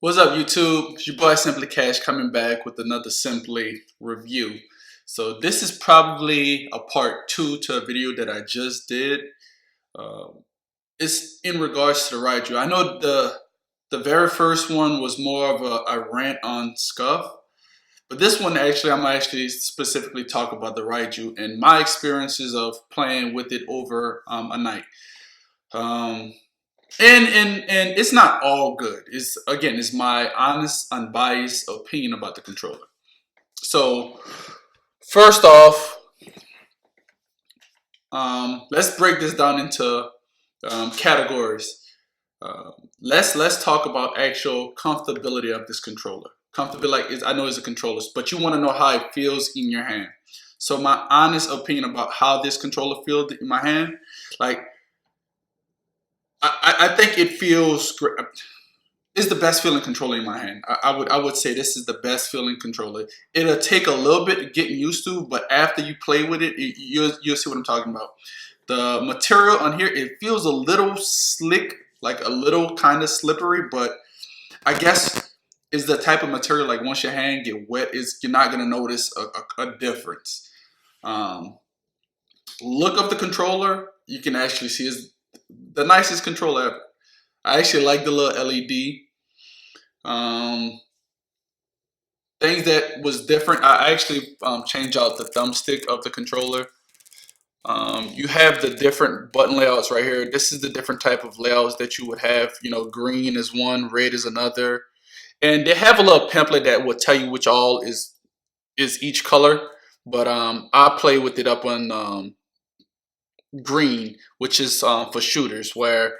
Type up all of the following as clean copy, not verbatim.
What's up, YouTube? It's your boy Simply Cash coming back with another Simply review. So this is probably a part 2 to a video that I just did. It's in regards to the Raiju. I know the very first one was more of a rant on Scuff, but this one actually I'm actually specifically talk about the Raiju and my experiences of playing with it over a night. Um, and it's not all good. It's my honest, unbiased opinion about the controller. So first off, let's break this down into categories. Let's talk about actual comfortability of this controller. Comfortability, like I know it's a controller, but you want to know how it feels in your hand. So my honest opinion about how this controller feels in my hand, like I think it feels great. It's the best feeling controller in my hand. I would say this is the best feeling controller. It'll take a little bit getting used to, but after you play with it, you'll see what I'm talking about. The material on here, it feels a little slick, like a little kind of slippery, but I guess it's the type of material like once your hand get wet, you're not gonna notice a difference. Look of the controller, you can actually see it's the nicest controller ever. I actually like the little LED. Things that was different, I actually changed out the thumbstick of the controller. You have the different button layouts right here. This is the different type of layouts that you would have. You know, green is one, red is another. And they have a little pamphlet that will tell you which all is each color. But I play with it up on green, which is for shooters, where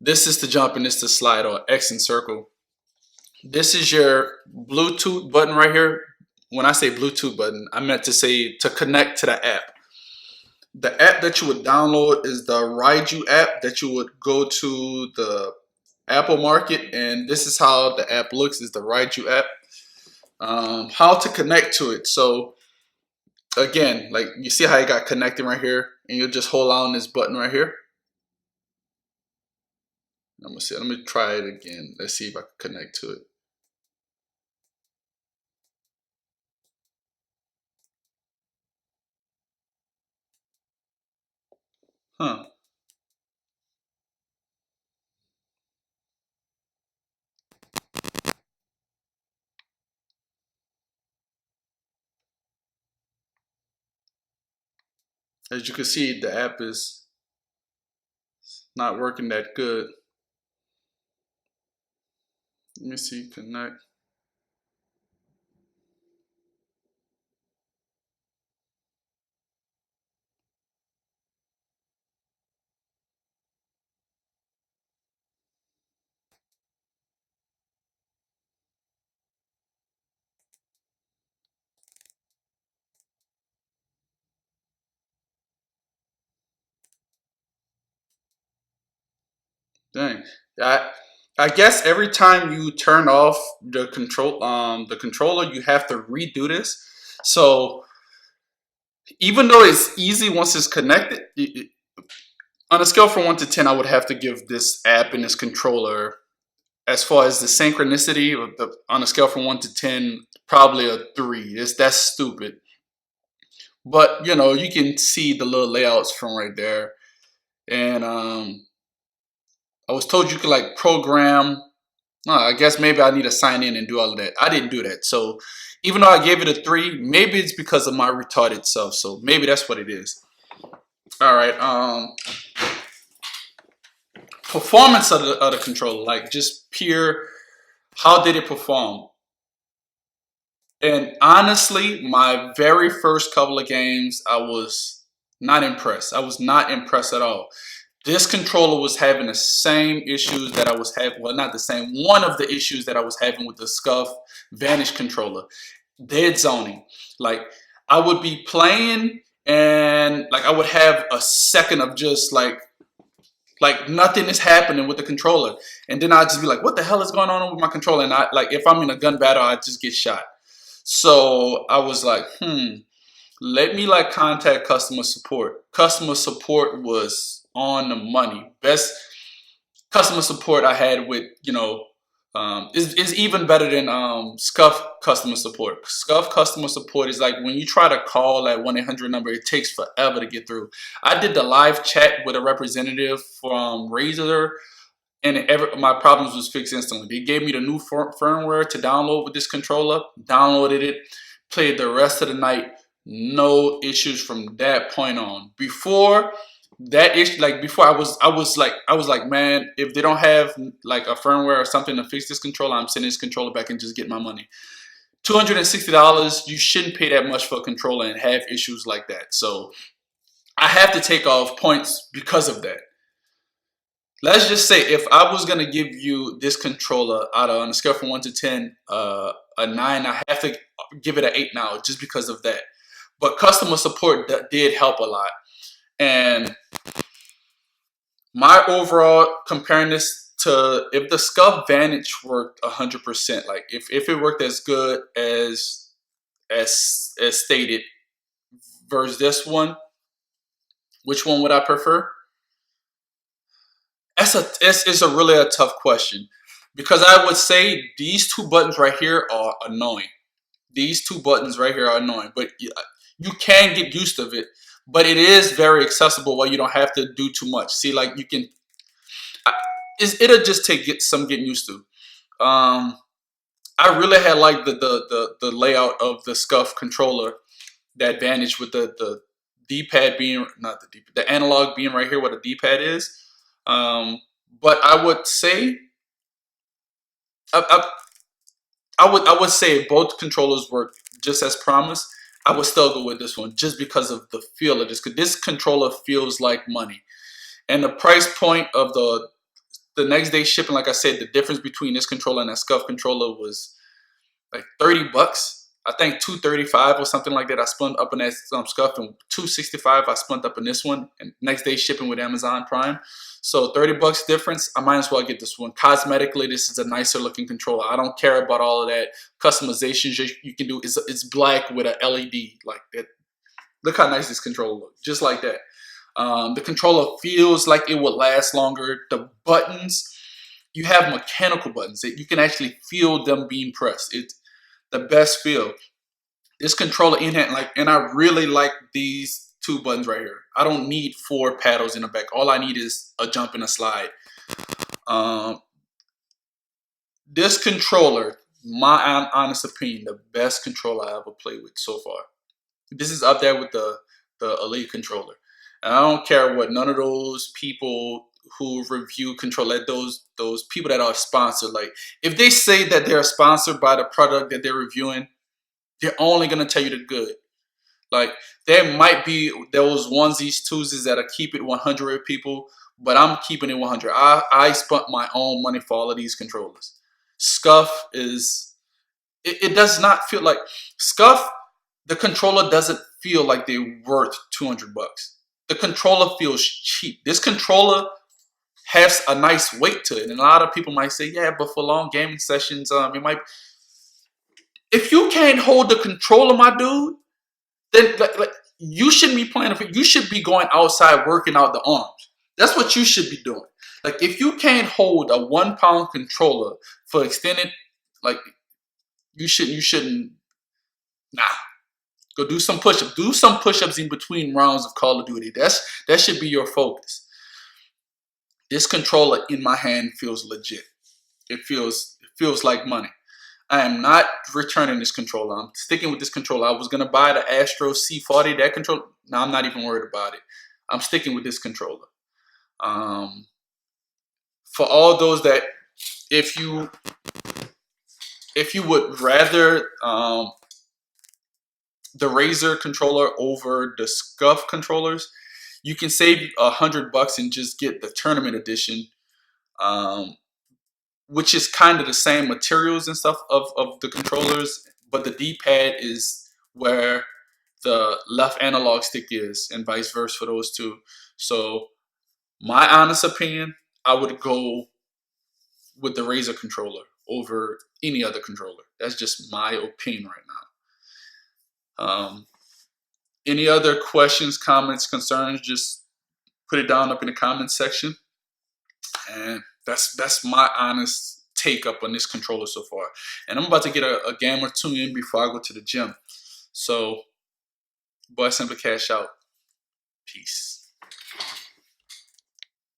this is to jump and this to slide, or X and circle. This is your Bluetooth button right here. When I say Bluetooth button, I meant to say to connect to the app. The app that you would download is the Raiju app that you would go to the Apple Market, and this is how the app looks, is the Raiju app. How to connect to it. So again, like you see how you got connected right here, and you'll just hold on this button right here. I'm gonna see. Let me try it again. Let's see if I can connect to it. Huh. As you can see, the app is not working that good. Let me see, connect. Dang. I I guess every time you turn off the controller, you have to redo this. So even though it's easy once it's connected, on a scale from 1 to 10, I would have to give this app and this controller, as far as the synchronicity, on a scale from 1 to 10, probably a 3. That's stupid. But you know, you can see the little layouts from right there. And I was told you could like program. I guess maybe I need to sign in and do all of that. I didn't do that. So even though I gave it a 3, maybe it's because of my retarded self. So maybe that's what it is. All right. Performance of the controller, like just pure, how did it perform? And honestly, my very first couple of games, I was not impressed. I was not impressed at all. This controller was having the same issues that I was having. Well, not the same. One of the issues that I was having with the Scuff Vanish controller. Dead zoning. Like, I would be playing and like I would have a second of just like nothing is happening with the controller. And then I'd just be like, what the hell is going on with my controller? And I like, if I'm in a gun battle, I just get shot. So I was like, let me like contact customer support. Customer support was on the money. Best customer support I had with, you know, is even better than Scuff customer support. Scuff customer support is like when you try to call that 1-800 number, it takes forever to get through. I did the live chat with a representative from Razer, and my problems was fixed instantly. They gave me the new firmware to download with this controller, downloaded it, played the rest of the night, no issues from that point on. Before that issue, like before, I was like, man, if they don't have like a firmware or something to fix this controller, I'm sending this controller back and just get my money. $260, you shouldn't pay that much for a controller and have issues like that. So I have to take off points because of that. Let's just say if I was gonna give you this controller out of on a scale from 1 to 10, a 9, I have to give it an 8 now just because of that. But customer support did help a lot. And my overall comparing this to if the Scuff Vantage worked 100%, like if it worked as good as stated versus this one, which one would I prefer? It's a really a tough question because I would say these two buttons right here are annoying. These two buttons right here are annoying, but you can get used to it. But it is very accessible where you don't have to do too much. See, like you can, it'll just take some getting used to. I really had like the layout of the Scuff controller, the advantage with the D-pad being not the D-pad, the analog being right here where the D-pad is. But I would say I would say if both controllers work just as promised, I would still go with this one just because of the feel of this. Because this controller feels like money, and the price point of the next day shipping, like I said, the difference between this controller and that Scuff controller was like $30. I think $235 or something like that. I spun up in that Scuff, and $265 I spun up in this one, and next day shipping with Amazon Prime. So $30 difference. I might as well get this one. Cosmetically, this is a nicer looking controller. I don't care about all of that customizations you can do. It's black with an LED like that. Look how nice this controller looks, just like that. The controller feels like it would last longer. The buttons, you have mechanical buttons that you can actually feel them being pressed. It's the best feel. This controller in hand, like, and I really like these two buttons right here. I don't need 4 paddles in the back. All I need is a jump and a slide. This controller, my honest opinion, the best controller I ever played with so far. This is up there with the Elite controller. And I don't care what none of those people who review controller, those people that are sponsored, like if they say that they're sponsored by the product that they're reviewing, they're only gonna tell you the good. Like there might be those onesies, twosies that'll keep it 100 with people, but I'm keeping it 100. I spent my own money for all of these controllers. Scuff is, it does not feel like Scuff. The controller doesn't feel like they're worth $200. The controller feels cheap. This controller has a nice weight to it, and a lot of people might say, yeah, but for long gaming sessions, it might. If you can't hold the controller, my dude, then like you shouldn't be playing. You should be going outside working out the arms. That's what you should be doing. Like if you can't hold a 1-pound controller for extended, like you shouldn't. Nah. Go do some push-ups. Do some push-ups in between rounds of Call of Duty. That should be your focus. This controller in my hand feels legit. It feels like money. I am not returning this controller. I'm sticking with this controller. I was gonna buy the Astro C40. That controller. Now I'm not even worried about it. I'm sticking with this controller. For all those that, if you would rather the Razer controller over the Scuff controllers, you can save $100 and just get the tournament edition, which is kind of the same materials and stuff of the controllers, but the D-pad is where the left analog stick is, and vice versa for those two. So my honest opinion, I would go with the Razer controller over any other controller. That's just my opinion right now. Any other questions, comments, concerns, just put it down up in the comments section. And that's my honest take up on this controller so far. And I'm about to get a game or two in before I go to the gym. So, boy, simply cash out. Peace.